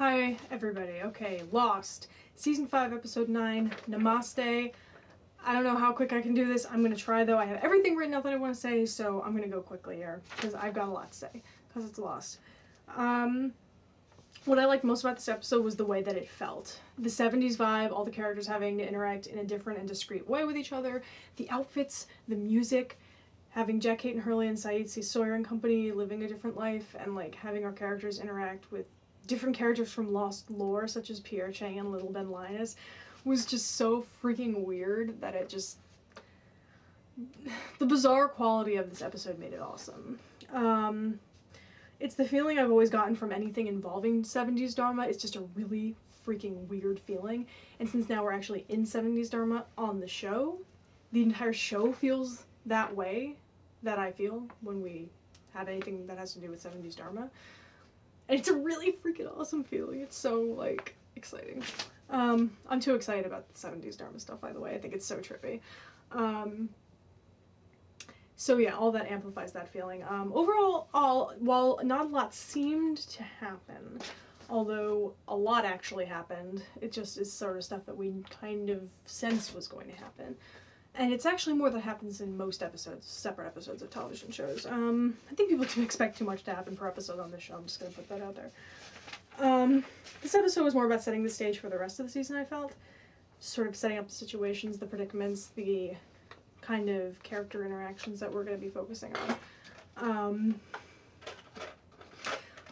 Hi, everybody. Okay, Lost. Season 5, Episode 9, Namaste. I don't know how quick I can do this. I'm going to try, though. I have everything written out that I want to say, so I'm going to go quickly here, because I've got a lot to say, because it's Lost. What I liked most about this episode was the way that it felt. The 70s vibe, all the characters having to interact in a different and discreet way with each other, the outfits, the music, having Jack, Kate, and Hurley and Saeed see Sawyer and company living a different life, and like having our characters interact with different characters from Lost lore, such as Pierre Chang and Little Ben Linus, was just so freaking weird that it just... The bizarre quality of this episode made it awesome. It's the feeling I've always gotten from anything involving 70s Dharma. It's just a really freaking weird feeling. And since now we're actually in 70s Dharma on the show, the entire show feels that way that I feel when we have anything that has to do with 70s Dharma. And it's a really freaking awesome feeling. It's so, like, exciting. I'm too excited about the 70s Dharma stuff, by the way. I think it's so trippy. So yeah, all that amplifies that feeling. Overall, while not a lot seemed to happen, although a lot actually happened, it just is sort of stuff that we kind of sensed was going to happen. And it's actually more that happens in most episodes, separate episodes of television shows. I think people can expect too much to happen per episode on this show. I'm just going to put that out there. This episode was more about setting the stage for the rest of the season, I felt. Sort of setting up the situations, the predicaments, the kind of character interactions that we're going to be focusing on.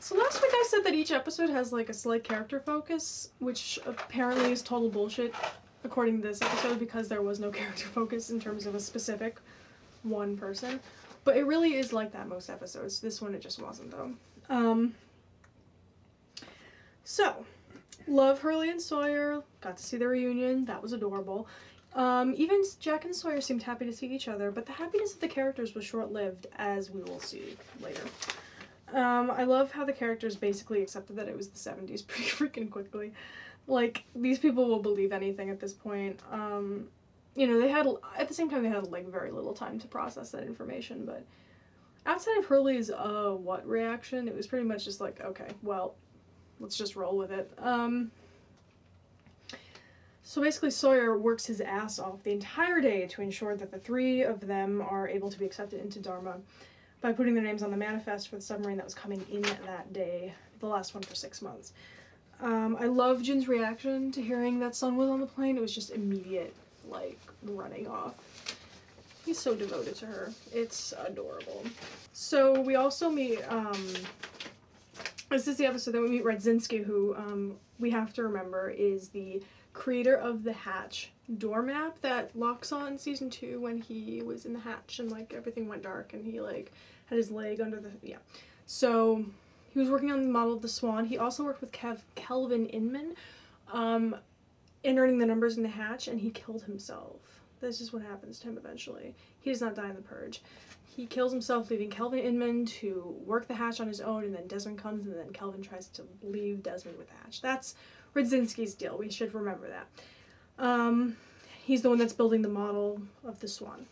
So last week I said that each episode has like a slight character focus, which apparently is total bullshit according to this episode, because there was no character focus in terms of a specific one person. But it really is like that most episodes. This one it just wasn't, though. So, love Hurley and Sawyer. Got to see their reunion. That was adorable. Even Jack and Sawyer seemed happy to see each other, but the happiness of the characters was short-lived, as we will see later. I love how the characters basically accepted that it was the 70s pretty freaking quickly. Like, these people will believe anything at this point. You know, they had, at the same time, they had, like, very little time to process that information, but outside of Hurley's, what reaction, it was pretty much just like, okay, well, let's just roll with it. So basically, Sawyer works his ass off the entire day to ensure that the three of them are able to be accepted into Dharma by putting their names on the manifest for the submarine that was coming in that day, the last one for 6 months. I love Jin's reaction to hearing that Sun was on the plane. It was just immediate, like, running off. He's so devoted to her. It's adorable. So we also meet, this is the episode that we meet Radzinski, who, we have to remember is the creator of the Hatch door map that Locke saw in season 2 when he was in the Hatch and, like, everything went dark and he, like, had his leg under the, yeah. So he was working on the model of the Swan. He also worked with Kelvin Inman, in earning the numbers in the Hatch, and he killed himself. This is what happens to him eventually. He does not die in the Purge. He kills himself, leaving Kelvin Inman to work the Hatch on his own, and then Desmond comes, and then Kelvin tries to leave Desmond with the Hatch. That's Radzinski's deal. We should remember that. He's the one that's building the model of the Swan.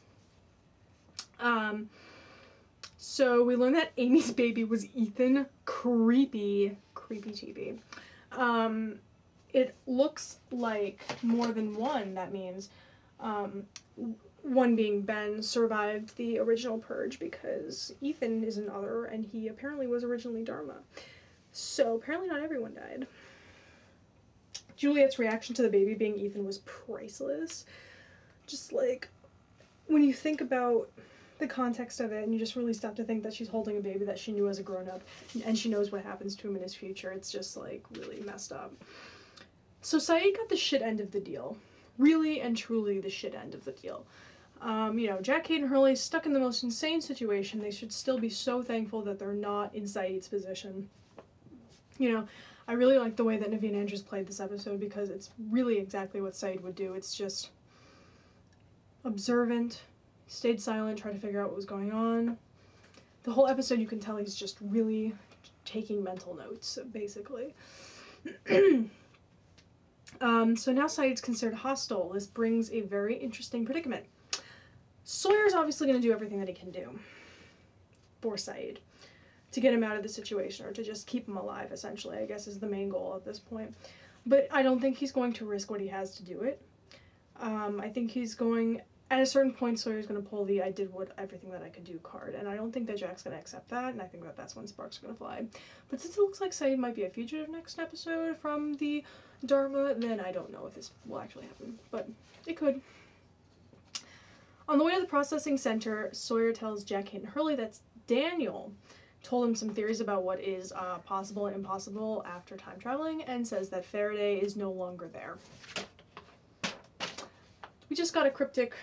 So we learn that Amy's baby was Ethan. Creepy TV. It looks like more than one. That means one being Ben survived the original Purge because Ethan is another, and he apparently was originally Dharma. So apparently not everyone died. Juliet's reaction to the baby being Ethan was priceless. Just like, when you think about the context of it, and you just really stop to think that she's holding a baby that she knew as a grown-up, and she knows what happens to him in his future, it's just, like, really messed up. So Saeed got the shit end of the deal. Really and truly the shit end of the deal. You know, Jack, Kate, and Hurley stuck in the most insane situation. They should still be so thankful that they're not in Saeed's position. You know, I really like the way that Naveen Andrews played this episode because it's really exactly what Saeed would do. It's just observant, stayed silent, tried to figure out what was going on. The whole episode you can tell he's just really taking mental notes, basically. So now Saeed's considered hostile. This brings a very interesting predicament. Sawyer's obviously going to do everything that he can do for Saeed. to get him out of the situation, or to just keep him alive, essentially, I guess is the main goal at this point. But I don't think he's going to risk what he has to do it. I think he's going, at a certain point, Sawyer's going to pull the I did everything that I could do card, and I don't think that Jack's going to accept that, and I think that that's when sparks are going to fly. But since it looks like Saeed might be a fugitive next episode from the Dharma, then I don't know if this will actually happen, but it could. On the way to the processing center, Sawyer tells Jack, Kate, and Hurley that Daniel told him some theories about what is possible and impossible after time traveling, and says that Faraday is no longer there. We just got a cryptic,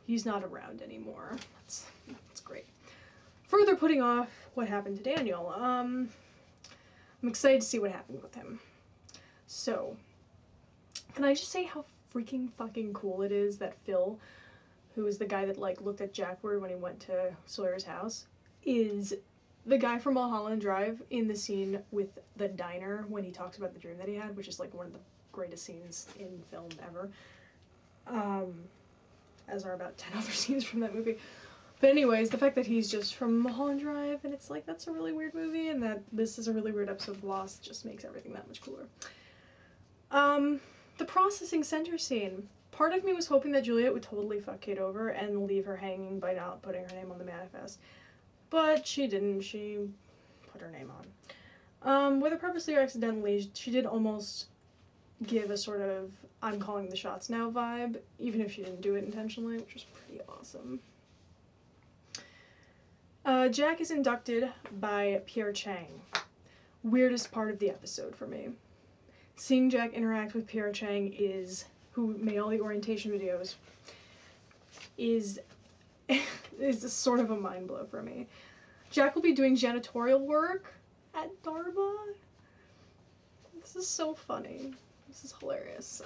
he's not around anymore. That's great. Further putting off what happened to Daniel, I'm excited to see what happened with him. So, can I just say how freaking fucking cool it is that Phil, who is the guy that, like, looked at Jack weird when he went to Sawyer's house, is the guy from Mulholland Drive in the scene with the diner when he talks about the dream that he had, which is, like, one of the greatest scenes in film ever. As are about 10 other scenes from that movie. But anyways, the fact that he's just from Mulholland Drive, and it's like, that's a really weird movie, and that this is a really weird episode of Lost just makes everything that much cooler. The processing center scene. Part of me was hoping that Juliet would totally fuck Kate over and leave her hanging by not putting her name on the manifest. But she didn't. She put her name on. Whether purposely or accidentally, she did almost give a sort of I'm calling the shots now vibe, even if she didn't do it intentionally, which was pretty awesome. Jack is inducted by Pierre Chang. Weirdest part of the episode for me. Seeing Jack interact with Pierre Chang who made all the orientation videos, is sort of a mind blow for me. Jack will be doing janitorial work at Dharma. This is so funny. This is hilarious.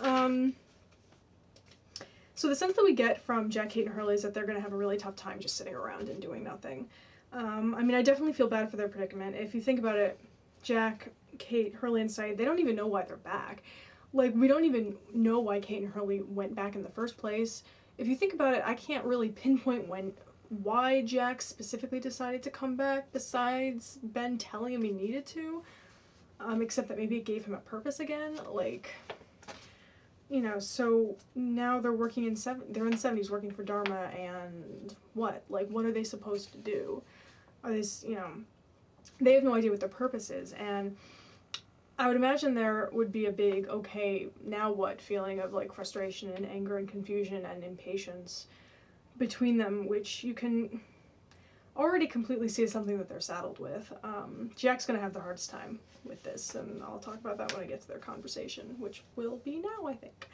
So the sense that we get from Jack, Kate, and Hurley is that they're going to have a really tough time just sitting around and doing nothing. I mean, I definitely feel bad for their predicament. If you think about it, Jack, Kate, Hurley, and Saeed, they don't even know why they're back. Like, we don't even know why Kate and Hurley went back in the first place. If you think about it, I can't really pinpoint why Jack specifically decided to come back, besides Ben telling him he needed to. Except that maybe it gave him a purpose again. Like, you know, so now they're working they're in the 70s working for Dharma, and what? Like, what are they supposed to do? Are they, you know, they have no idea what their purpose is, and I would imagine there would be a big, okay, now what feeling of, like, frustration and anger and confusion and impatience between them, which you can already completely see as something that they're saddled with. Jack's gonna have the hardest time with this, and I'll talk about that when I get to their conversation, which will be now, I think.